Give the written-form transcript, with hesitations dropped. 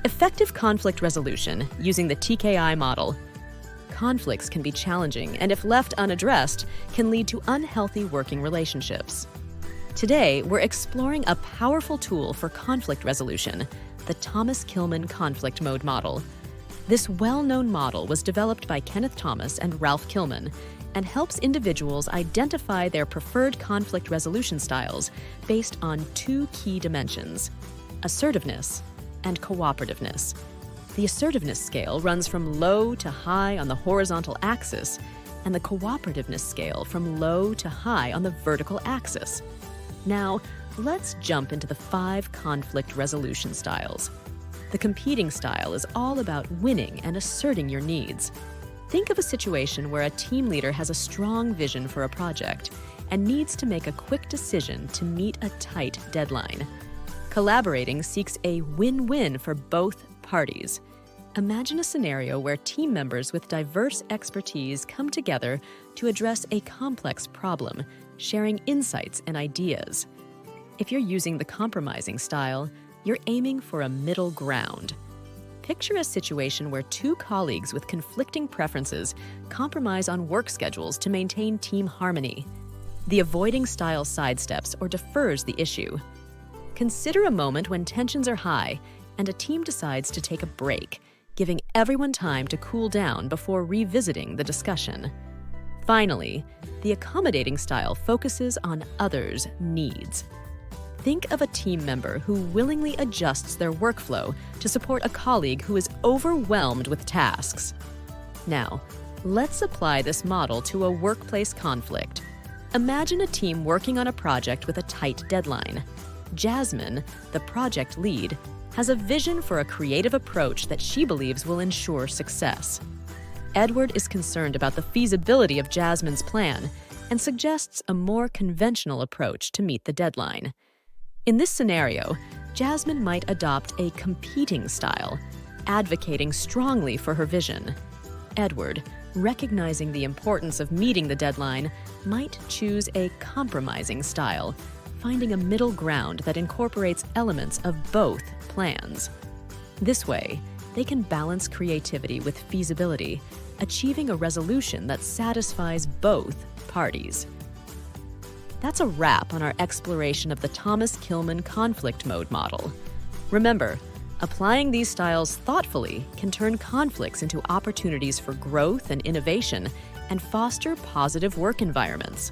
Effective conflict resolution using the TKI model. Conflicts can be challenging and, if left unaddressed, can lead to unhealthy working relationships. Today, we're exploring a powerful tool for conflict resolution, the Thomas-Kilmann Conflict Mode Model. This well-known model was developed by Kenneth Thomas and Ralph Kilmann and helps individuals identify their preferred conflict resolution styles based on two key dimensions: assertiveness and cooperativeness. The assertiveness scale runs from low to high on the horizontal axis, and the cooperativeness scale from low to high on the vertical axis. Now, let's jump into the 5 conflict resolution styles. The competing style is all about winning and asserting your needs. Think of a situation where a team leader has a strong vision for a project and needs to make a quick decision to meet a tight deadline. Collaborating seeks a win-win for both parties. Imagine a scenario where team members with diverse expertise come together to address a complex problem, sharing insights and ideas. If you're using the compromising style, you're aiming for a middle ground. Picture a situation where 2 colleagues with conflicting preferences compromise on work schedules to maintain team harmony. The avoiding style sidesteps or defers the issue. Consider a moment when tensions are high and a team decides to take a break, giving everyone time to cool down before revisiting the discussion. Finally, the accommodating style focuses on others' needs. Think of a team member who willingly adjusts their workflow to support a colleague who is overwhelmed with tasks. Now, let's apply this model to a workplace conflict. Imagine a team working on a project with a tight deadline. Jasmine, the project lead, has a vision for a creative approach that she believes will ensure success. Edward is concerned about the feasibility of Jasmine's plan and suggests a more conventional approach to meet the deadline. In this scenario, Jasmine might adopt a competing style, advocating strongly for her vision. Edward, recognizing the importance of meeting the deadline, might choose a compromising style, finding a middle ground that incorporates elements of both plans. This way, they can balance creativity with feasibility, achieving a resolution that satisfies both parties. That's a wrap on our exploration of the Thomas-Kilmann Conflict Mode Model. Remember, applying these styles thoughtfully can turn conflicts into opportunities for growth and innovation and foster positive work environments.